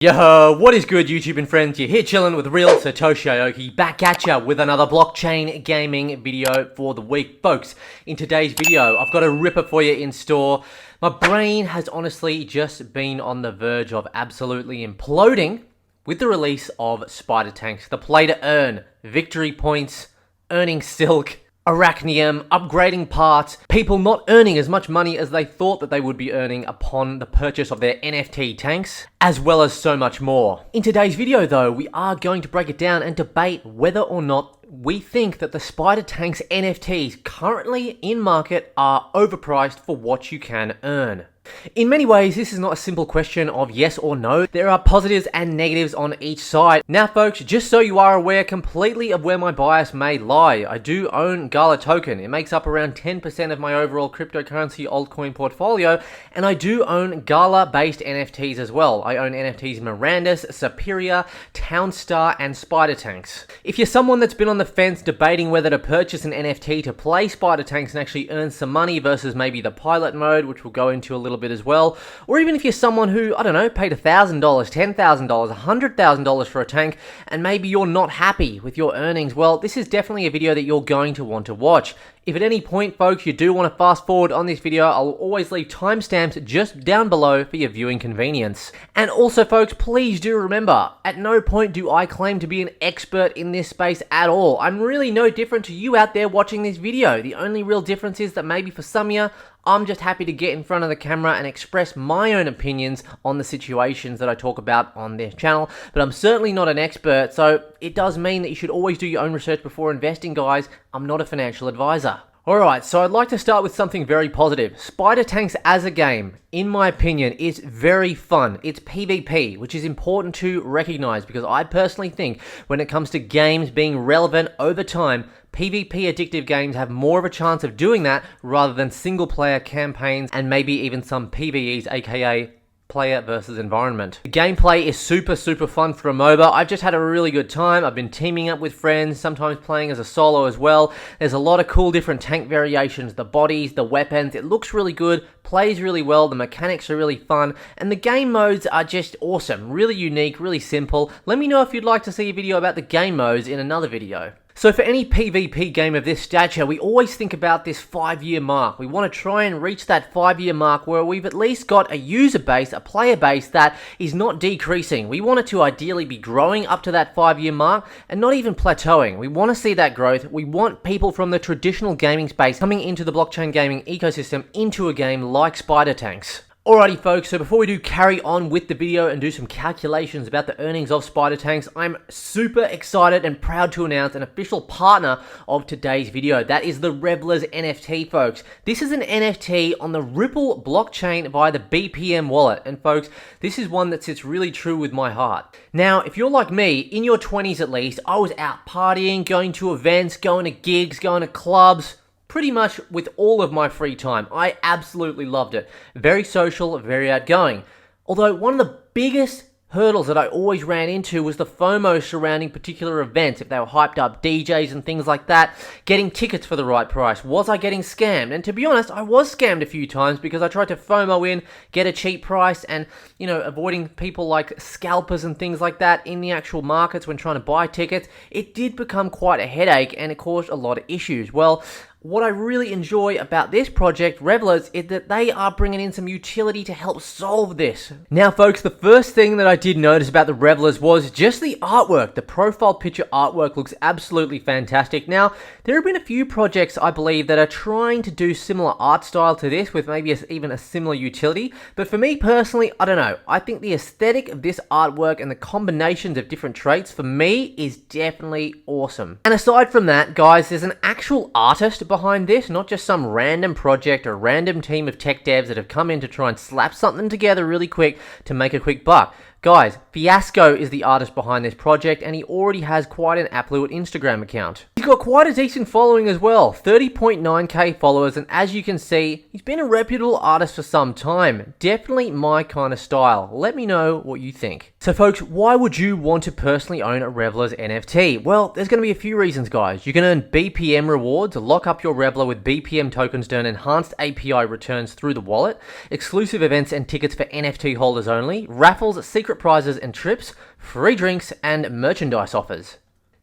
Yo, what is good YouTube and friends? You're here chilling with real Satoshi Aoki, back at ya with another blockchain gaming video for the week. Folks, in today's video, I've got a ripper for you in store. My brain has honestly just been on the verge of absolutely imploding with the release of SpiderTanks, the play to earn, victory points, earning silk, Arachnium, upgrading parts, people not earning as much money as they thought that they would be earning upon the purchase of their NFT tanks, as well as so much more. In today's video though, we are going to break it down and debate whether or not we think that the SpiderTanks NFTs currently in market are overpriced for what you can earn. In many ways, this is not a simple question of yes or no. There are positives and negatives on each side. Now folks, just so you are aware completely of where my bias may lie, I do own Gala token. It makes up around 10% of my overall cryptocurrency altcoin portfolio, and I do own Gala-based NFTs as well. I own NFTs in Mirandus, Superior, Townstar, and SpiderTanks. If you're someone that's been on the fence debating whether to purchase an NFT to play SpiderTanks and actually earn some money versus maybe the pilot mode, which we'll go into a little bit as well, or even if you're someone who, I don't know, paid $1,000, $10,000, $100,000 for a tank, and maybe you're not happy with your earnings, well, this is definitely a video that you're going to want to watch. If at any point, folks, you do want to fast forward on this video, I'll always leave timestamps just down below for your viewing convenience. And also, folks, please do remember, at no point do I claim to be an expert in this space at all. I'm really no different to you out there watching this video. The only real difference is that maybe for some of you, I'm just happy to get in front of the camera and express my own opinions on the situations that I talk about on this channel, but I'm certainly not an expert, so it does mean that you should always do your own research before investing, guys. I'm not a financial advisor. Alright, so I'd like to start with something very positive. SpiderTanks as a game, in my opinion, is very fun. It's PvP, which is important to recognize because I personally think when it comes to games being relevant over time, PvP addictive games have more of a chance of doing that rather than single player campaigns and maybe even some PvEs, aka player versus environment. The gameplay is super fun for a MOBA. I've just had a really good time. I've been teaming up with friends, sometimes playing as a solo as well. There's a lot of cool different tank variations, the bodies, the weapons. It looks really good, plays really well, the mechanics are really fun, and the game modes are just awesome. Really unique, really simple. Let me know if you'd like to see a video about the game modes in another video. So for any PvP game of this stature, we always think about this 5-year mark. We want to try and reach that 5-year mark where we've at least got a user base, a player base that is not decreasing. We want it to ideally be growing up to that 5-year mark and not even plateauing. We want to see that growth. We want people from the traditional gaming space coming into the blockchain gaming ecosystem into a game like SpiderTanks. Alrighty folks, so before we do carry on with the video and do some calculations about the earnings of SpiderTanks, I'm super excited and proud to announce an official partner of today's video. That is the Revellers NFT, folks. This is an NFT on the Ripple blockchain via the BPM Wallet. And folks, this is one that sits really true with my heart. Now, if you're like me, in your 20s at least, I was out partying, going to events, going to gigs, going to clubs, pretty much with all of my free time. I absolutely loved it. Very social, very outgoing. Although one of the biggest hurdles that I always ran into was the FOMO surrounding particular events. If they were hyped up DJs and things like that, getting tickets for the right price. Was I getting scammed? And to be honest, I was scammed a few times because I tried to FOMO in, get a cheap price, and, you know, avoiding people like scalpers and things like that in the actual markets when trying to buy tickets. It did become quite a headache and it caused a lot of issues. Well, what I really enjoy about this project, Revellers, is that they are bringing in some utility to help solve this. Now folks, the first thing that I did notice about the Revellers was just the artwork. The profile picture artwork looks absolutely fantastic. Now, there have been a few projects, I believe, that are trying to do similar art style to this with maybe even a similar utility. But for me personally, I don't know. I think the aesthetic of this artwork and the combinations of different traits, for me, is definitely awesome. And aside from that, guys, there's an actual artist behind this, not just some random project or random team of tech devs that have come in to try and slap something together really quick to make a quick buck. Guys, Fiasco is the artist behind this project, and he already has quite an affluent Instagram account. He's got quite a decent following as well, 30.9k followers, and as you can see, he's been a reputable artist for some time. Definitely my kind of style. Let me know what you think. So folks, why would you want to personally own a Revellers NFT? Well, there's going to be a few reasons, guys. You can earn BPM rewards, lock up your Reveller with BPM tokens to earn enhanced API returns through the wallet, exclusive events and tickets for NFT holders only, raffles, secret secret prizes and trips, free drinks, and merchandise offers.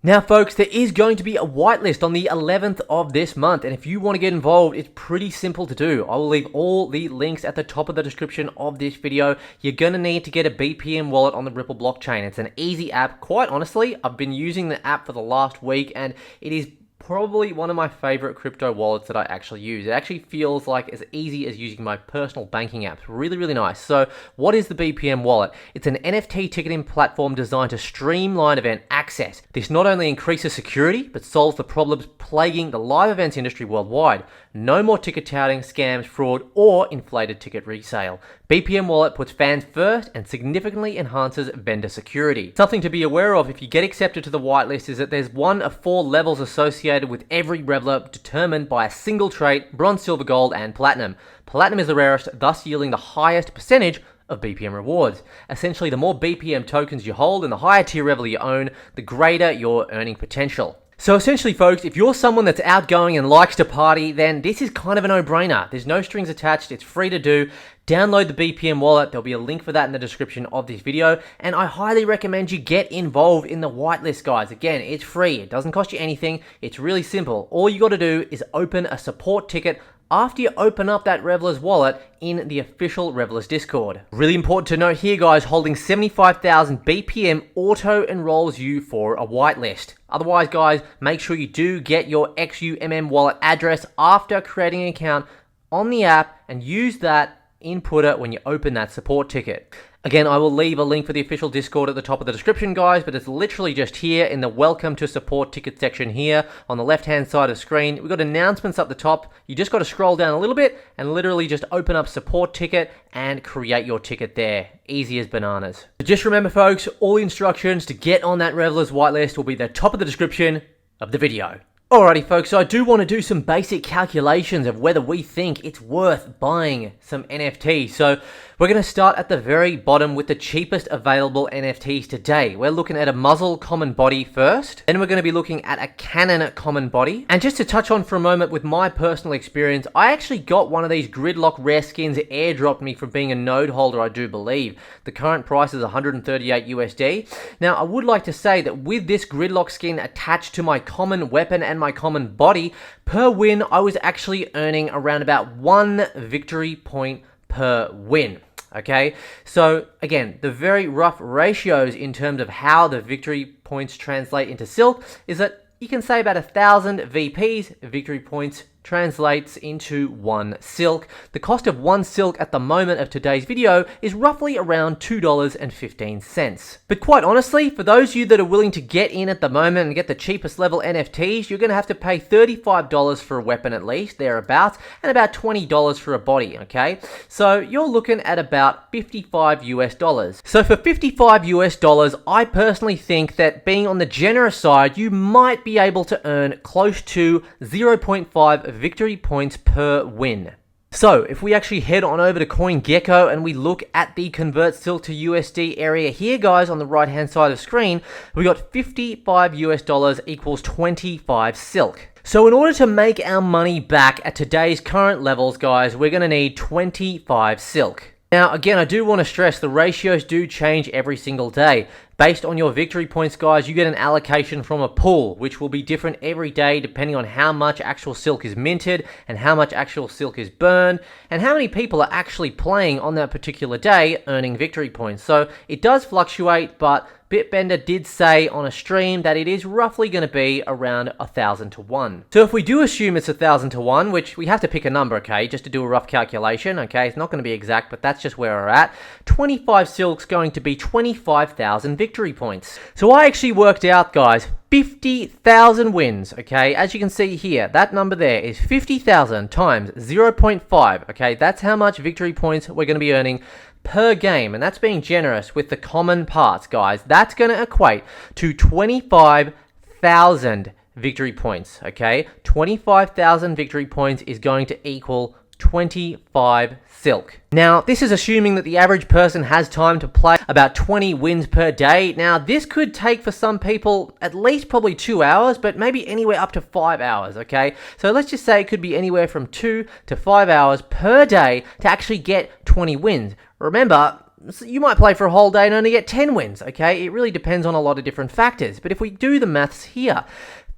Now folks, there is going to be a whitelist on the 11th of this month, and if you want to get involved, it's pretty simple to do. I will leave all the links at the top of the description of this video. You're going to need to get a BPM wallet on the Ripple blockchain. It's an easy app. Quite honestly, I've been using the app for the last week, and it is probably one of my favorite crypto wallets that I actually use. It actually feels like as easy as using my personal banking apps. Really, really nice. So what is the BPM wallet? It's an NFT ticketing platform designed to streamline event access. This not only increases security, but solves the problems plaguing the live events industry worldwide. No more ticket touting, scams, fraud, or inflated ticket resale. BPM Wallet puts fans first and significantly enhances vendor security. Something to be aware of if you get accepted to the whitelist is that there's one of 4 levels associated with every Reveller determined by a single trait: bronze, silver, gold, and platinum. Platinum is the rarest, thus yielding the highest percentage of BPM rewards. Essentially, the more BPM tokens you hold and the higher tier Reveller you own, the greater your earning potential. So essentially folks, if you're someone that's outgoing and likes to party, then this is kind of a no-brainer. There's no strings attached, it's free to do. Download the BPM wallet, there'll be a link for that in the description of this video, and I highly recommend you get involved in the whitelist, guys. Again, it's free, it doesn't cost you anything, it's really simple. All you gotta do is open a support ticket after you open up that Revellers wallet in the official Revellers Discord. Really important to note here, guys, holding 75,000 BPM auto-enrolls you for a whitelist. Otherwise, guys, make sure you do get your XUMM wallet address after creating an account on the app and use that inputter when you open that support ticket. Again, I will leave a link for the official Discord at the top of the description, guys, but it's literally just here in the welcome to support ticket section here on the left-hand side of the screen. We've got announcements up the top. You just got to scroll down a little bit and literally just open up support ticket and create your ticket there. Easy as bananas. So just remember, folks, all the instructions to get on that Revellers whitelist will be at the top of the description of the video. Alrighty folks, so I do want to do some basic calculations of whether we think it's worth buying some NFTs. So we're going to start at the very bottom with the cheapest available NFTs today. We're looking at a muzzle common body first, then we're going to be looking at a cannon common body. And just to touch on for a moment with my personal experience, I actually got one of these gridlock rare skins airdropped me from being a node holder, I do believe. The current price is 138 USD. Now I would like to say that with this gridlock skin attached to my common weapon and my common body, per win I was actually earning around about 1 victory point per win. Okay, so again, the very rough ratios in terms of how the victory points translate into silk is that you can say about 1,000 VPs, victory points, translates into 1 silk. The cost of 1 silk at the moment of today's video is roughly around $2.15. But quite honestly, for those of you that are willing to get in at the moment and get the cheapest level NFTs, you're going to have to pay $35 for a weapon at least, thereabouts, and about $20 for a body, okay? So you're looking at about 55 US dollars. So for 55 US dollars, I personally think that being on the generous side, you might be able to earn close to 0.5 victory points per win. So if we actually head on over to CoinGecko and we look at the convert silk to USD area here, guys, on the right hand side of the screen, we got 55 US dollars equals 25 silk. So in order to make our money back at today's current levels, guys, we're going to need 25 silk. Now, again, I do want to stress the ratios do change every single day. Based on your victory points, guys, you get an allocation from a pool, which will be different every day depending on how much actual silk is minted and how much actual silk is burned and how many people are actually playing on that particular day earning victory points. So it does fluctuate, but Bitbender did say on a stream that it is roughly going to be around 1,000 to 1. So if we do assume it's 1,000 to 1, which we have to pick a number, okay, just to do a rough calculation, okay, it's not going to be exact, but that's just where we're at. 25 silk's going to be 25,000 victory points. So I actually worked out, guys, 50,000 wins, okay? As you can see here, that number there is 50,000 times 0.5, okay? That's how much victory points we're going to be earning per game, and that's being generous with the common parts, guys. That's going to equate to 25,000 victory points, okay? 25,000 victory points is going to equal 25 silk. Now, this is assuming that the average person has time to play about 20 wins per day. Now, this could take for some people at least probably 2 hours, but maybe anywhere up to 5 hours, okay? So let's just say it could be anywhere from 2 to 5 hours per day to actually get 20 wins. Remember, you might play for a whole day and only get 10 wins, okay? It really depends on a lot of different factors. But if we do the maths here,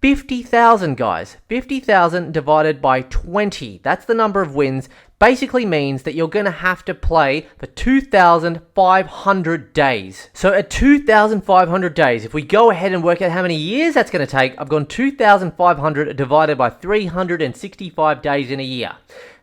50,000 guys, 50,000 divided by 20, that's the number of wins, basically means that you're going to have to play for 2,500 days. So at 2,500 days, if we go ahead and work out how many years that's going to take, I've gone 2,500 divided by 365 days in a year.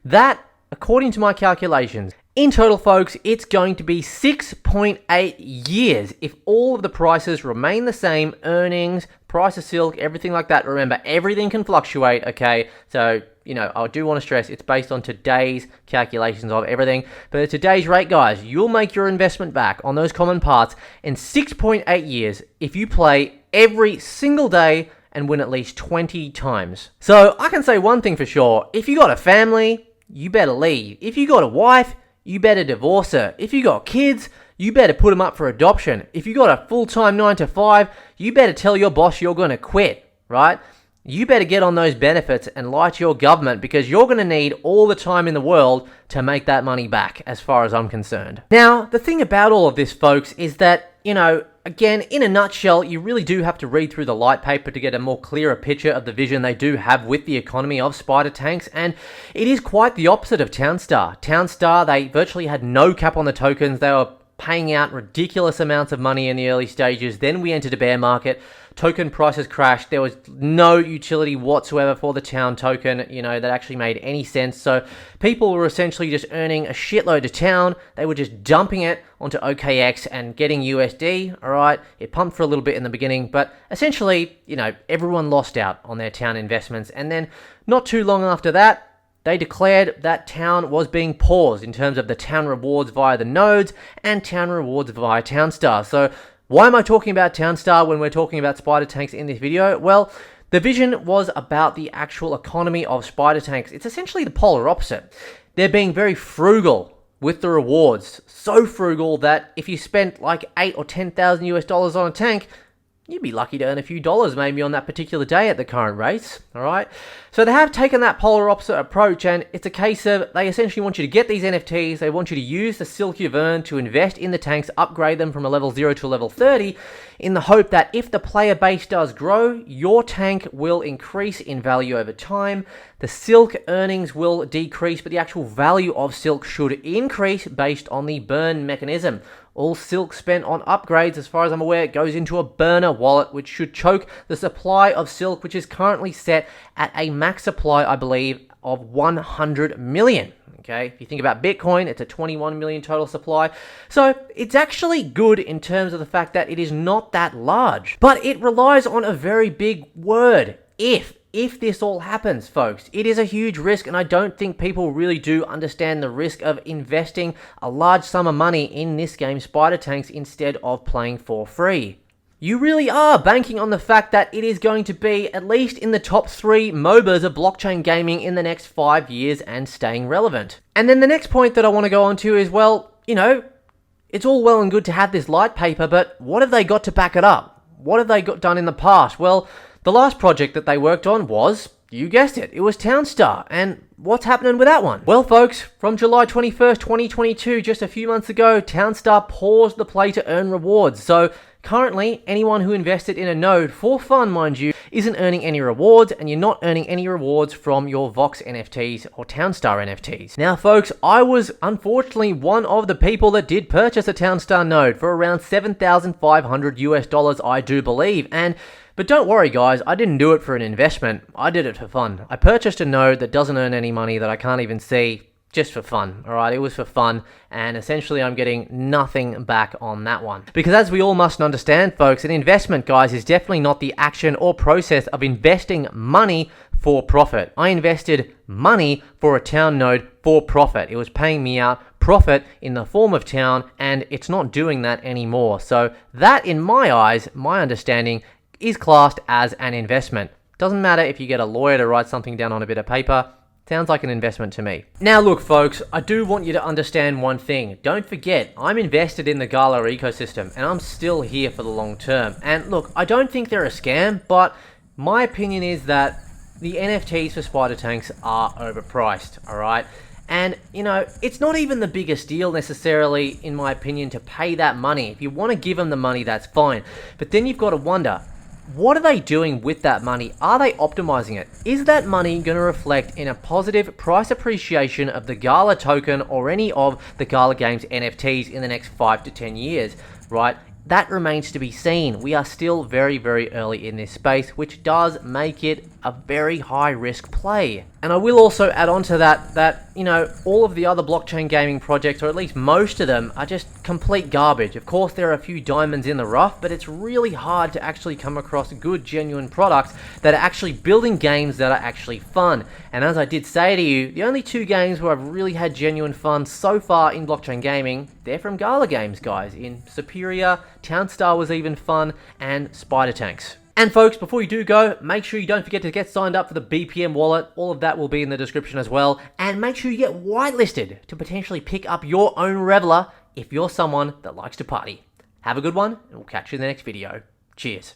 That, according to my calculations, in total, folks, it's going to be 6.8 years if all of the prices remain the same, earnings, price of silk, everything like that. Remember, everything can fluctuate, okay? So, you know, I do want to stress it's based on today's calculations of everything. But at today's rate, guys, you'll make your investment back on those common parts in 6.8 years if you play every single day and win at least 20 times. So I can say one thing for sure. If you got a family, you better leave. If you got a wife, you better divorce her. If you got kids, you better put them up for adoption. If you got a full-time 9 to 5, you better tell your boss you're going to quit, right? You better get on those benefits and lie to your government, because you're going to need all the time in the world to make that money back, as far as I'm concerned. Now, the thing about all of this, folks, is that, you know, again, in a nutshell, you really do have to read through the light paper to get a more clearer picture of the vision they do have with the economy of SpiderTanks, and it is quite the opposite of Townstar. Townstar, they virtually had no cap on the tokens. They were paying out ridiculous amounts of money in the early stages. Then we entered a bear market. Token prices crashed. There was no utility whatsoever for the Town token, you know, that actually made any sense. So people were essentially just earning a shitload of Town. They were just dumping it onto OKX and getting USD, all right? It pumped for a little bit in the beginning, but essentially, you know, everyone lost out on their Town investments. And then not too long after that, they declared that Town was being paused in terms of the Town rewards via the nodes and Town rewards via Townstar. So why am I talking about Townstar when we're talking about SpiderTanks in this video? Well, the vision was about the actual economy of SpiderTanks. It's essentially the polar opposite. They're being very frugal with the rewards. So frugal that if you spent like 8 or 10,000 US dollars on a tank, you'd be lucky to earn a few dollars maybe on that particular day at the current rates, all right? So they have taken that polar opposite approach, and it's a case of they essentially want you to get these NFTs, they want you to use the silk you've earned to invest in the tanks, upgrade them from a level 0 to a level 30, in the hope that if the player base does grow, your tank will increase in value over time. The silk earnings will decrease, but the actual value of silk should increase based on the burn mechanism. All silk spent on upgrades, as far as I'm aware, goes into a burner wallet, which should choke the supply of silk, which is currently set at a max supply, I believe, of 100 million. Okay, if you think about Bitcoin, it's a 21 million total supply. So it's actually good in terms of the fact that it is not that large, but it relies on a very big word, if. If this all happens, folks, it is a huge risk, and I don't think people really do understand the risk of investing a large sum of money in this game, SpiderTanks, instead of playing for free. You really are banking on the fact that it is going to be at least in the top 3 MOBAs of blockchain gaming in the next 5 years and staying relevant. And then the next point that I want to go on to is, well, you know, it's all well and good to have this light paper, but what have they got to back it up? What have they got done in the past? Well, the last project that they worked on was, you guessed it was Townstar. And what's happening with that one? Well, folks, from July 21st, 2022, just a few months ago, Townstar paused the play to earn rewards. So currently, anyone who invested in a node, for fun mind you, isn't earning any rewards, and you're not earning any rewards from your Vox NFTs or Townstar NFTs. Now, folks, I was unfortunately one of the people that did purchase a Townstar node for around 7,500 US dollars, I do believe. But don't worry, guys, I didn't do it for an investment. I did it for fun. I purchased a node that doesn't earn any money, that I can't even see, just for fun, all right? It was for fun, and essentially I'm getting nothing back on that one. Because as we all must understand, folks, an investment, guys, is definitely not the action or process of investing money for profit. I invested money for a Town node for profit. It was paying me out profit in the form of Town, and it's not doing that anymore. So that, in my eyes, my understanding, is classed as an investment. Doesn't matter if you get a lawyer to write something down on a bit of paper. Sounds like an investment to me. Now look, folks, I do want you to understand one thing. Don't forget, I'm invested in the Gala ecosystem, and I'm still here for the long term. And look, I don't think they're a scam, but my opinion is that the NFTs for SpiderTanks are overpriced, alright? And, you know, it's not even the biggest deal necessarily, in my opinion, to pay that money. If you want to give them the money, that's fine. But then you've got to wonder, what are they doing with that money? Are they optimizing it? Is that money going to reflect in a positive price appreciation of the Gala token or any of the Gala Games NFTs in the next 5 to 10 years, right? That remains to be seen. We are still very, very early in this space, which does make it a very high risk play. And I will also add on to that, you know, all of the other blockchain gaming projects, or at least most of them, are just complete garbage. Of course, there are a few diamonds in the rough, but it's really hard to actually come across good, genuine products that are actually building games that are actually fun. And as I did say to you, the only 2 games where I've really had genuine fun so far in blockchain gaming, they're from Gala Games, guys. In Superior, Townstar was even fun, and SpiderTanks. And folks, before you do go, make sure you don't forget to get signed up for the BPM wallet. All of that will be in the description as well. And make sure you get whitelisted to potentially pick up your own Reveller if you're someone that likes to party. Have a good one, and we'll catch you in the next video. Cheers.